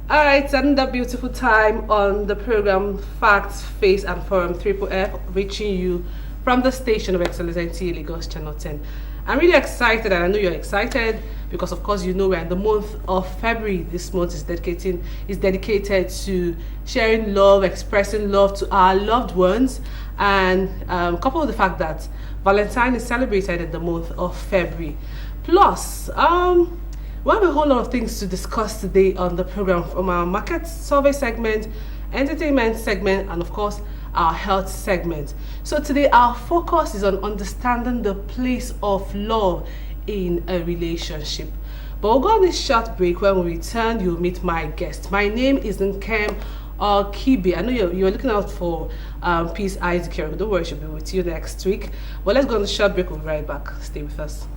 All right, it's another beautiful time on the program Facts, Face and Forum Triple F, reaching you from the station of Excellence NTA Lagos Channel 10. I'm really excited, and I know you're excited because, of course, you know we're in the month of February. This month is dedicated to sharing love, expressing love to our loved ones, and coupled with the fact that Valentine is celebrated in the month of February. Plus, we have a whole lot of things to discuss today on the program, from our market survey segment, entertainment segment, and of course our health segment. So today our focus is on understanding the place of love in a relationship. But we'll go on this short break. When we return, you'll meet my guest. My name is Okeiyi. I know you're looking out for Peace Isaac. Don't worry, she'll be with you next week. But let's go on the short break. We'll be right back. Stay with us.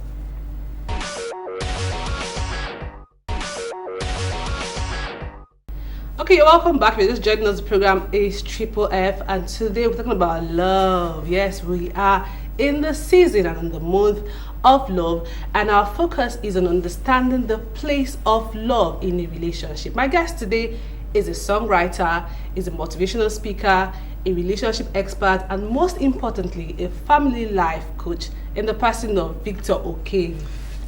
Okay, welcome back. We're just joining us. The program is Triple F, and today we're talking about love. Yes, we are in the season and in the month of love, and our focus is on understanding the place of love in a relationship. My guest today is a songwriter, is a motivational speaker, a relationship expert, and most importantly, a family life coach in the person of Victor Okeiyi.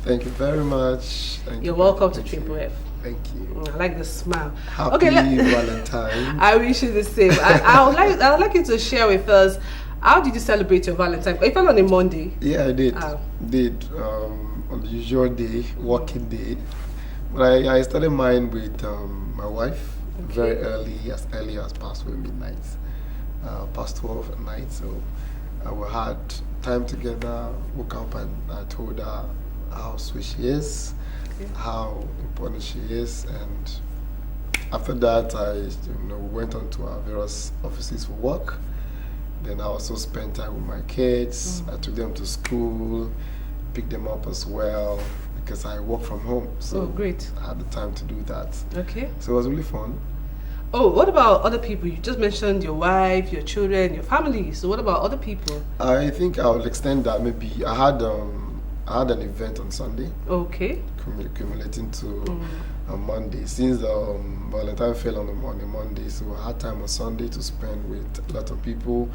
Thank you very much. You're welcome to Triple F. Thank you. I like the smile. Happy Valentine. I wish you the same. I would like you to share with us, how did you celebrate your Valentine? It fell on a Monday. Yeah, I did. On the usual day, working day. But I started mine with my wife very early as past 12 midnight, past 12 at night. So we had time together. Woke up and I told her how sweet she is. How important she is, and after that we went on to our various offices for work. Then I also spent time with my kids. I took them to school, picked them up as well because I work from home. So great. I had the time to do that. Okay. So it was really fun. Oh, what about other people? You just mentioned your wife, your children, your family. So what about other people? I think I will extend that. Maybe I had an event on Sunday. Okay. Accumulating to a Monday. Since Valentine fell on a Monday, so I had time on Sunday to spend with a lot of people.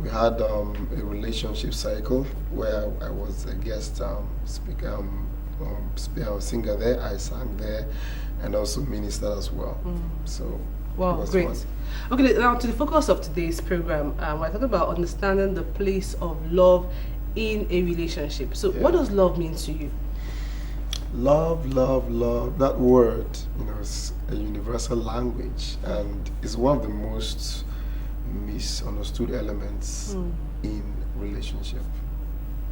We had a relationship cycle where I was a guest speaker, singer there. I sang there, and also ministered as well. So wow, great. Fun. Okay, now to the focus of today's program, we're talking about understanding the place of love in a relationship. So what does love mean to you? Love. That word, is a universal language, and is one of the most misunderstood elements in relationship.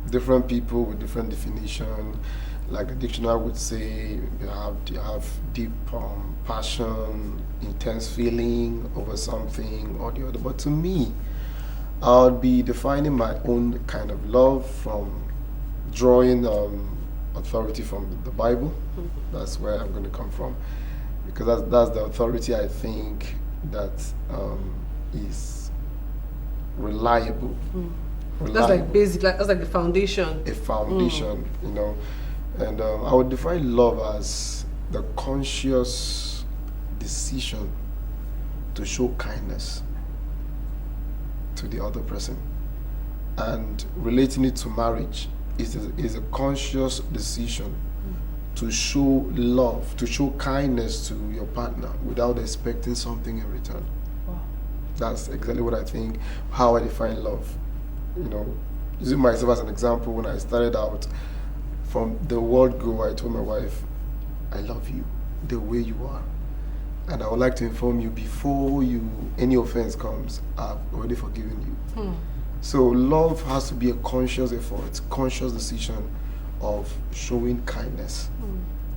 Different people with different definition. Like the dictionary would say, you have deep passion, intense feeling over something or the other. But to me, I'll be defining my own kind of love from drawing authority from the Bible. That's where I'm going to come from, because that's the authority I think that is reliable. That's like basic, that's like the foundation. A foundation, and I would define love as the conscious decision to show kindness to the other person, and relating it to marriage is a conscious decision to show love, to show kindness to your partner without expecting something in return. Wow. That's exactly what I think, how I define love. Using myself as an example, when I started out, from the word go, I told my wife, I love you the way you are. And I would like to inform you, before any offense comes, I've already forgiven you. So love has to be a conscious effort, conscious decision of showing kindness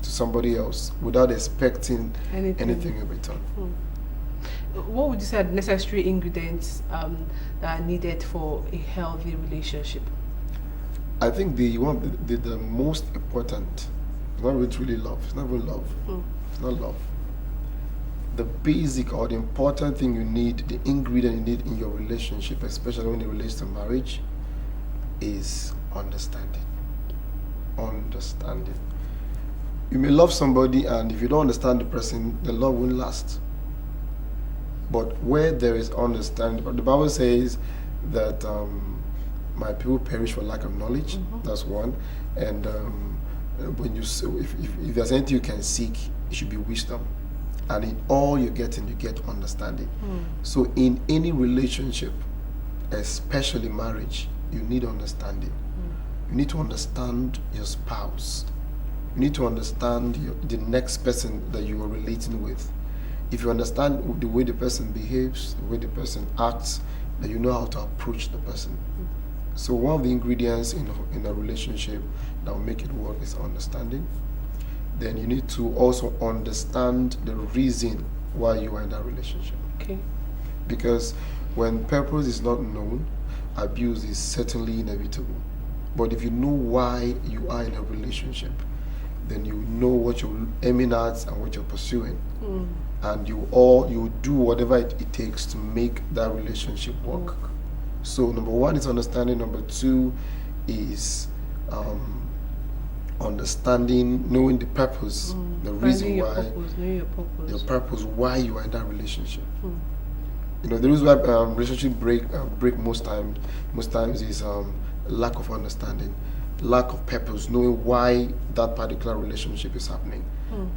to somebody else without expecting anything in return. What would you say are the necessary ingredients that are needed for a healthy relationship? I think the most important, it's not really love. It's not even love. It's not love. The basic or the important thing you need, the ingredient you need in your relationship, especially when it relates to marriage, is understanding. You may love somebody, and if you don't understand the person, the love won't last. But where there is understanding, but the Bible says that my people perish for lack of knowledge. That's one. And when you if there's anything you can seek, it should be wisdom. And in all you're getting, you get understanding. So in any relationship, especially marriage, you need understanding. You need to understand your spouse. You need to understand the next person that you are relating with. If you understand the way the person behaves, the way the person acts, then you know how to approach the person. So one of the ingredients in a relationship that will make it work is understanding. Then you need to also understand the reason why you are in that relationship. Okay. Because when purpose is not known, abuse is certainly inevitable. But if you know why you are in a relationship, then you know what you're aiming at and what you're pursuing. And you do whatever it takes to make that relationship work. So number one is understanding. Number two is understanding, knowing the purpose, the reason why, knowing your purpose. your purpose, why you are in that relationship. You know, the reason why relationship break most times is lack of understanding, lack of purpose, knowing why that particular relationship is happening.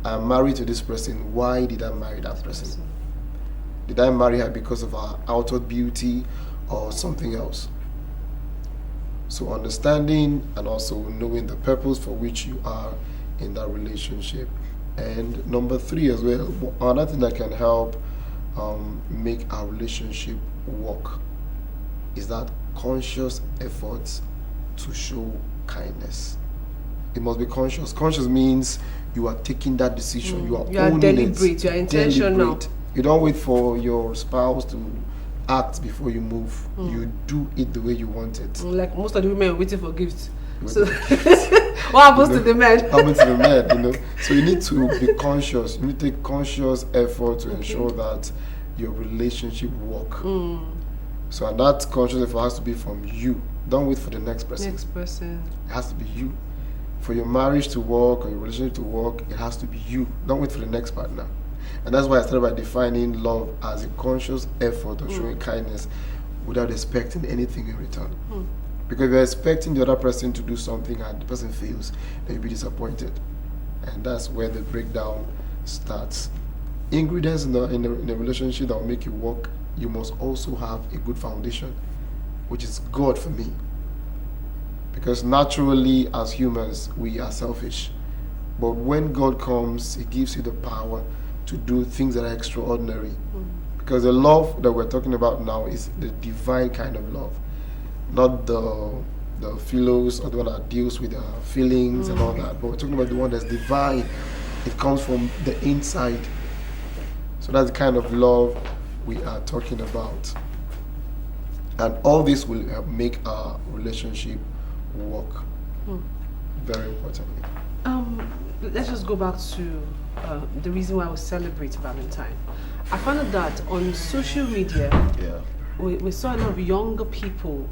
I'm married to this person. Why did I marry that person? Did I marry her because of her outward beauty or something else? So understanding and also knowing the purpose for which you are in that relationship. And number three as well, another thing that can help make our relationship work is that conscious efforts to show kindness. It must be conscious. Conscious means you are taking that decision. You are owning deliberate. it. You are intentional. Deliberate. You don't wait for your spouse to act before you move. You do it the way you want it. Like most of the women are waiting for gifts. So what happens to the men? Happens to the men, So you need to be conscious. You need to take conscious effort to ensure that your relationship work. So and that conscious effort has to be from you. Don't wait for the next person. It has to be you. For your marriage to work or your relationship to work, it has to be you. Don't wait for the next partner. And that's why I started by defining love as a conscious effort of showing kindness without expecting anything in return. Because if you're expecting the other person to do something and the person fails, then you'll be disappointed. And that's where the breakdown starts. Ingredients in a relationship that will make it work, you must also have a good foundation, which is God for me. Because naturally, as humans, we are selfish. But when God comes, He gives you the power to do things that are extraordinary. Because the love that we're talking about now is the divine kind of love, not the philos or the one that deals with feelings and all that. But we're talking about the one that's divine. It comes from the inside. So that's the kind of love we are talking about. And all this will help make our relationship work. Very importantly. Let's just go back to the reason why we celebrate Valentine. I found out that on social media, we saw a lot of younger people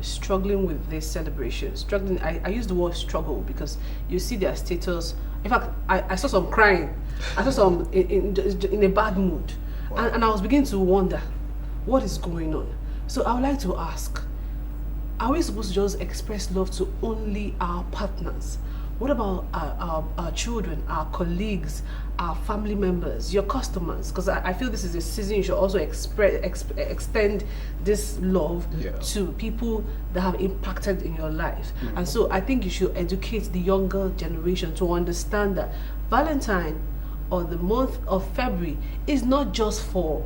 struggling with this celebration. Struggling. I use the word struggle because you see their status. In fact, I saw some crying. I saw some in a bad mood. Wow. And I was beginning to wonder, what is going on? So I would like to ask, are we supposed to just express love to only our partners? What about our children, our colleagues, our family members, your customers? Because I feel this is a season you should also extend this love to people that have impacted in your life. And so I think you should educate the younger generation to understand that Valentine or the month of February is not just for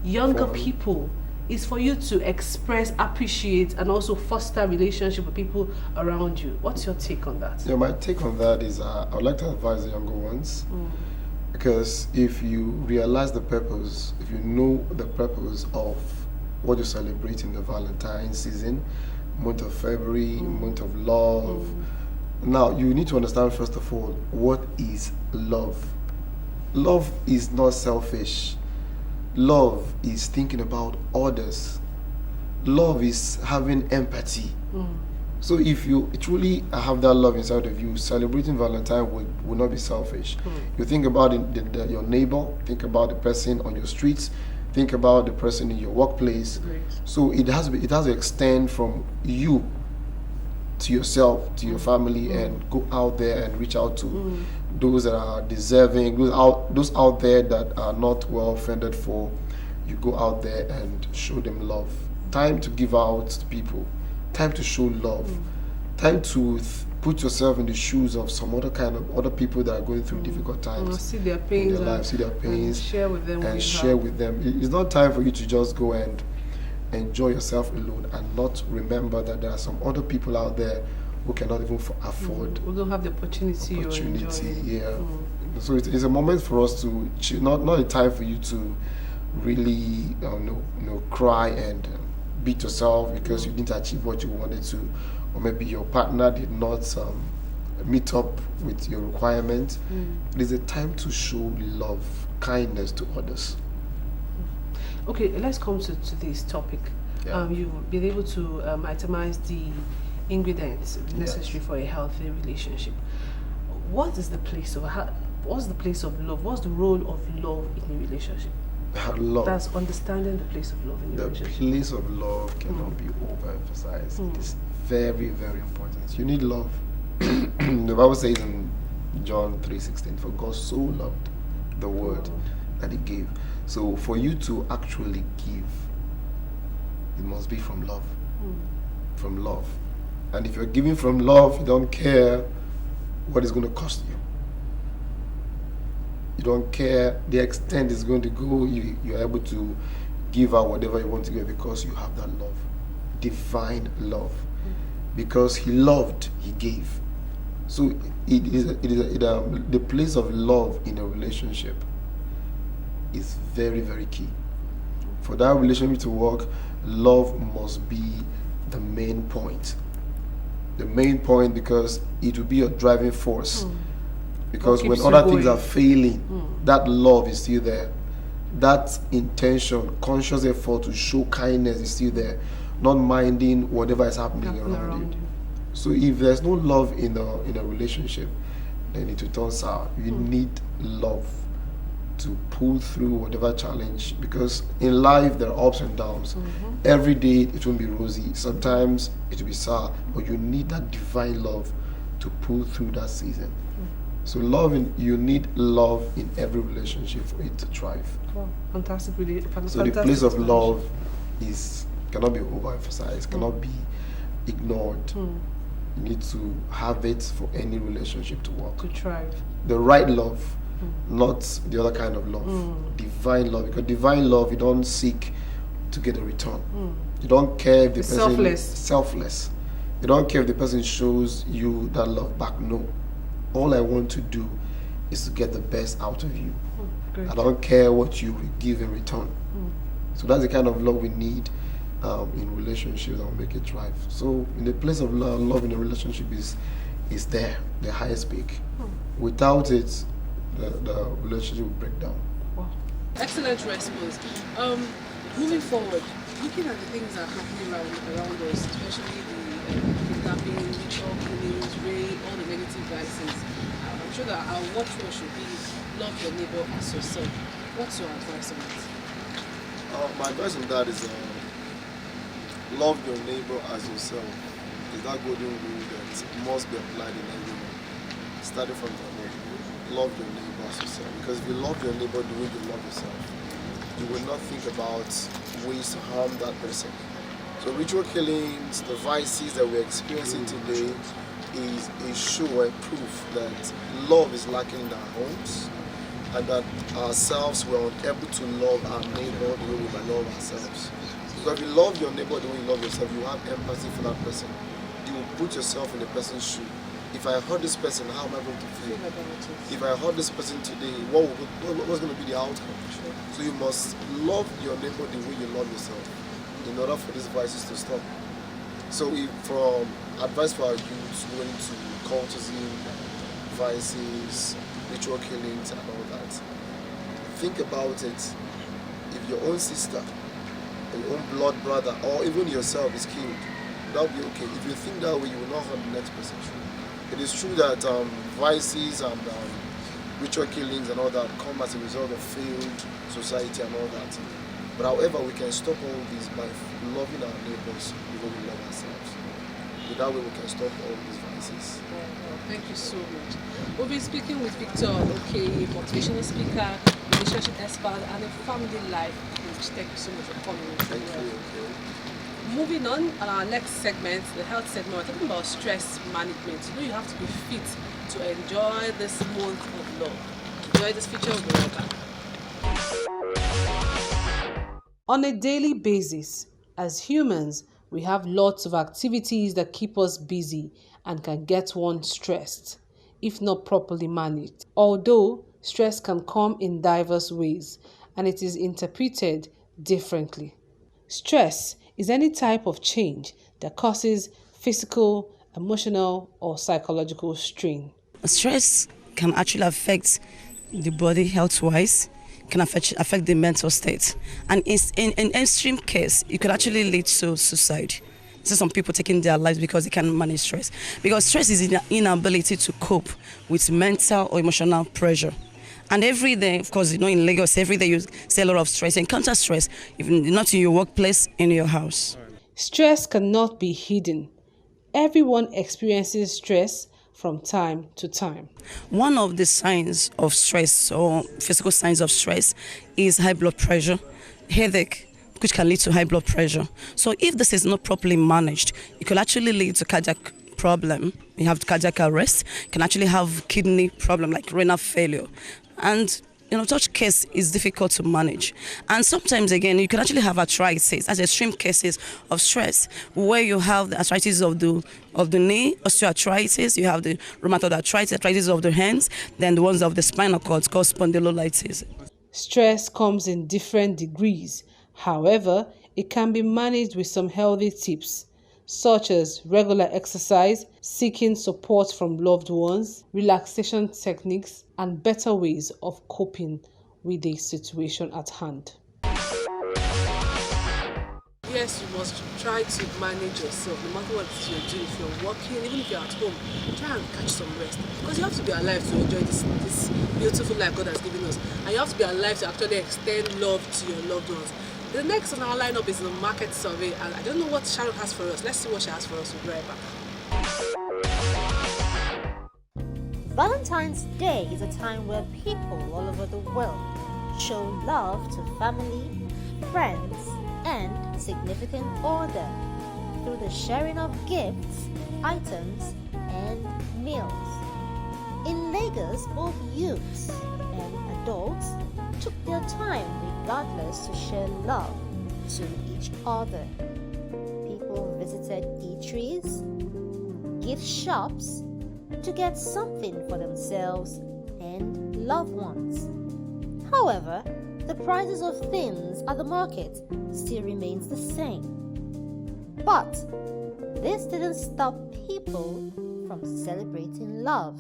younger people. Is for you to express, appreciate, and also foster relationship with people around you. What's your take on that? Yeah, my take on that is I would like to advise the younger ones. Because if you realize the purpose, if you know the purpose of what you celebrate in the Valentine season, month of February, month of love, now you need to understand first of all, what is love? Love is not selfish. Love is thinking about others. Love is having empathy. So if you truly have that love inside of you, celebrating Valentine will not be selfish. You think about your neighbor, think about the person on your streets, think about the person in your workplace. Great. So it has to extend from you to yourself, to your family, and go out there and reach out to those that are deserving, those out there that are not well fended for. You go out there and show them love. Time to give out to people. Time to show love. Time to put yourself in the shoes of some other people that are going through difficult times. See their pains in their life, see their pains, and share with them. And share with them. It's not time for you to just go and enjoy yourself alone and not remember that there are some other people out there who cannot even afford. Who don't have the opportunity. Yeah. So it's a moment for us to not a time for you to really cry and beat yourself because you didn't achieve what you wanted to, or maybe your partner did not meet up with your requirement. It is a time to show love, kindness to others. Okay, let's come to this topic. Yeah. You've been able to itemize the ingredients necessary for a healthy relationship. What's the place of love? What's the role of love in a relationship? Love. That's understanding the place of love in a relationship. The place of love cannot be overemphasized. It is very, very important. You need love. The Bible says in John 3:16, for God so loved the world that He gave. So for you to actually give, it must be from love. From love. And if you're giving from love, you don't care what it's going to cost you. You don't care the extent it's going to go. You're able to give out whatever you want to give because you have that love. Divine love. Because He loved, He gave. So the place of love in a relationship is very, very key. For that relationship to work, love must be the main point. The main point, because it will be a driving force. Because when other things are failing, that love is still there. That intention, conscious effort to show kindness is still there. Not minding whatever is happening around you. So if there's no love in a relationship, then it will turn sour. You need love to pull through whatever challenge, because in life there are ups and downs. Every day it won't be rosy. Sometimes it will be sour, but you need that divine love to pull through that season. So you need love in every relationship for it to thrive. Wow, fantastic, really. So the place of love cannot be overemphasized, cannot be ignored. You need to have it for any relationship to work. To thrive. The right love, not the other kind of love. Divine love. Because divine love, you don't seek to get a return. You don't care if the person is selfless. You don't care if the person shows you that love back. No. All I want to do is to get the best out of you. I don't care what you give in return. So that's the kind of love we need in relationships that will make it thrive. So in the place of love in a relationship is there, the highest peak. Without it, the relationship will break down. Wow. Excellent response. Moving forward, looking at the things that are happening around us, especially the kidnapping, ritual killings, rape, all the negative vices, I'm sure that our watchword should be love your neighbor as yourself. What's your advice on that? My advice on that is love your neighbor as yourself. Is that golden rule that must be applied in everyone, starting from the home. Love your neighbor as yourself. Because if you love your neighbor the way you love yourself, you will not think about ways to harm that person. So ritual killings, the vices that we're experiencing today, is a show, a proof that love is lacking in our homes, and that ourselves were unable to love our neighbor the way we love ourselves. Because if you love your neighbor the way you love yourself, you have empathy for that person. You will put yourself in the person's shoe. If I hurt this person, how am I going to feel? If I hurt this person today, what's going to be the outcome? Sure. So you must love your neighbor the way you love yourself in order for these vices to stop. So from advice for our youth going to cultism, vices, ritual killings and all that, think about it. If your own sister, or your own blood brother, or even yourself is killed, that'll be okay. If you think that way, you will not hurt the next person. It is true that vices and ritual killings and all that come as a result of failed society and all that. But however, we can stop all this by loving our neighbors before we love ourselves. So that way we can stop all these vices. Thank you so much. We'll be speaking with Victor Okeiyi, motivational speaker, relationship expert, and a family life coach. Thank you so much for coming. Thank you. Moving on our next segment, the health segment, we're talking about stress management. You have to be fit to enjoy this month of love. Enjoy this feature of the weather. On a daily basis, as humans, we have lots of activities that keep us busy and can get one stressed, if not properly managed. Although stress can come in diverse ways and it is interpreted differently. Stress is any type of change that causes physical, emotional, or psychological strain. Stress can actually affect the body health-wise, can affect the mental state. And in extreme case, it could actually lead to suicide. See some people taking their lives because they can't manage stress. Because stress is an inability to cope with mental or emotional pressure. And every day, of course, in Lagos, every day you see a lot of stress. You encounter stress, even not in your workplace, in your house. Stress cannot be hidden. Everyone experiences stress from time to time. One of the signs of stress or physical signs of stress is high blood pressure, headache, which can lead to high blood pressure. So if this is not properly managed, it could actually lead to cardiac problem. You have cardiac arrest, can actually have kidney problem like renal failure. And such case is difficult to manage. And sometimes, again, you can actually have arthritis as extreme cases of stress, where you have the arthritis of the knee, osteoarthritis, you have the rheumatoid arthritis of the hands, then the ones of the spinal cord called spondylolysis. Stress comes in different degrees. However, it can be managed with some healthy tips, such as regular exercise, seeking support from loved ones, relaxation techniques, and better ways of coping with the situation at hand. Yes, you must try to manage yourself, no matter what you're doing. If you're working, even if you're at home, try and catch some rest. Because you have to be alive to enjoy this beautiful life God has given us. And you have to be alive to actually extend love to your loved ones. The next on our lineup is the market survey, and I don't know what Sharon has for us. Let's see what she has for us. We'll be right back. Valentine's Day is a time where people all over the world show love to family, friends, and significant other through the sharing of gifts, items, and meals. In Lagos, both youths and adults took their time regardless to share love to each other. People visited eateries, gift shops to get something for themselves and loved ones. However, the prices of things at the market still remains the same. But this didn't stop people from celebrating love.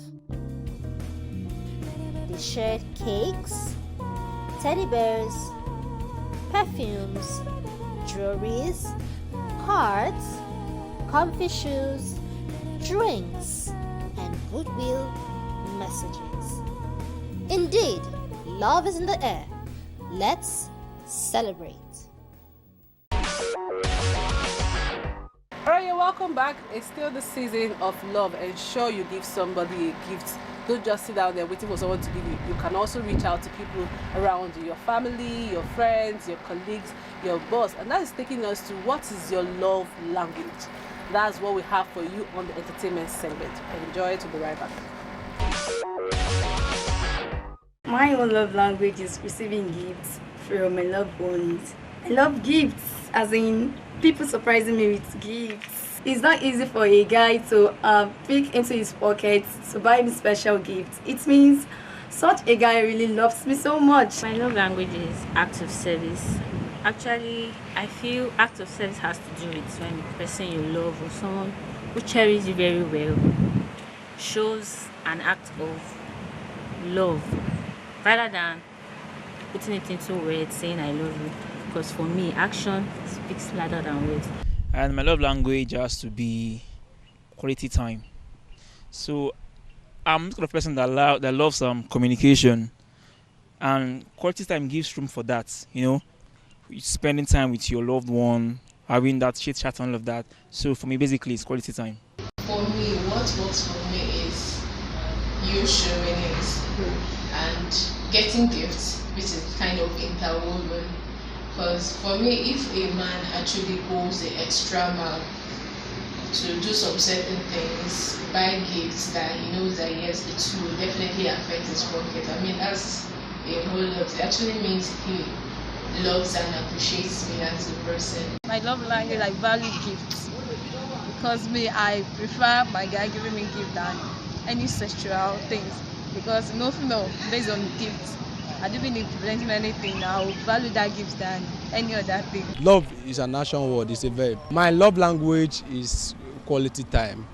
They shared cakes, teddy bears, perfumes, jewelries, cards, comfy shoes, drinks, and goodwill messages. Indeed, love is in the air. Let's celebrate. Alright, you're welcome back. It's still the season of love. Ensure you give somebody a gift. Don't just sit down there waiting for someone to give you. You can also reach out to people around you, your family, your friends, your colleagues, your boss. And that is taking us to what is your love language. That's what we have for you on the entertainment segment. Enjoy it. We'll be right back. My own love language is receiving gifts from my loved ones. I love gifts, as in people surprising me with gifts. It's not easy for a guy to pick into his pocket to buy me special gifts. It means such a guy really loves me so much. My love language is acts of service. Actually, I feel act of service has to do with when the person you love or someone who cherishes you very well shows an act of love rather than putting it into words saying I love you. Because for me, action speaks louder than words. And my love language has to be quality time. So I'm the kind of person that loves communication, and quality time gives room for that. Spending time with your loved one, having that chit chat and all of that. So for me, basically, it's quality time. For me, what works for me is you showing it and getting gifts, which is kind of interwoven. Because for me, if a man actually goes the extra mile to do some certain things, buy gifts that he knows that yes, it will definitely affect his pocket. I mean, that's a whole lot. It actually means he loves and appreciates me as a person. My love language, I value gifts. Because me, I prefer my guy giving me gift than any sexual things. Because no female, based on gifts, I don't need presenting anything. I will value that gift than any other thing. Love is an action word, it's a verb. My love language is quality time,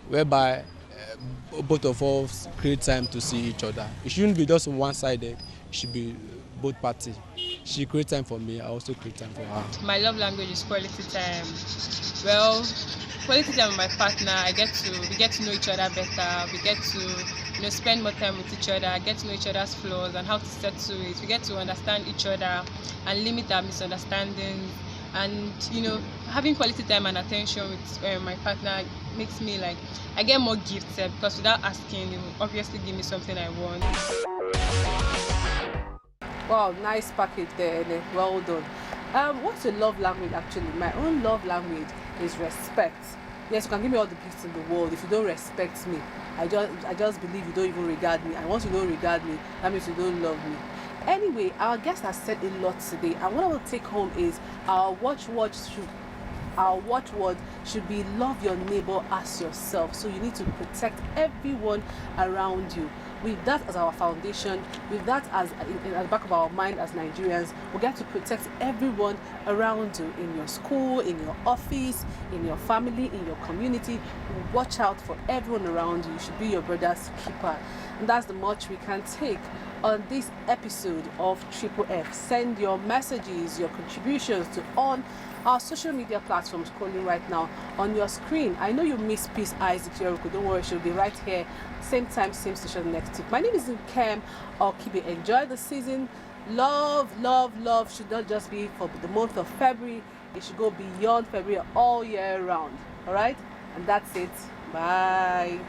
whereby both of us create time to see each other. It shouldn't be just one-sided, it should be both parties. She creates time for me, I also create time for her. My love language is quality time. Well, quality time with my partner, we get to know each other better. We get to spend more time with each other, get to know each other's flaws and how to settle it. We get to understand each other and limit our misunderstandings. And having quality time and attention with my partner makes me like I get more gifts because without asking, they will obviously give me something I want. Wow, nice package there, Ene. Well done. What's your love language actually? My own love language is respect. Yes, you can give me all the gifts in the world. If you don't respect me, I just believe you don't even regard me. And once you don't regard me, that means you don't love me. Anyway, our guest has said a lot today, and what I will take home is our watchword should be love your neighbor as yourself. So you need to protect everyone around you. With that as our foundation, with that as in the back of our mind as Nigerians, we get to protect everyone around you, in your school, in your office, in your family, in your community. Watch out for everyone around you. You should be your brother's keeper. And that's the much we can take on this episode of Triple F. Send your messages, your contributions to on our social media platforms scrolling right now on your screen. I know you miss Peace Isaac Yoroko. Don't worry, she'll be right here, same time, same station next week. My name is Okeiyi. Enjoy the season. Love should not just be for the month of February. It should go beyond February all year round. All right? And that's it. Bye.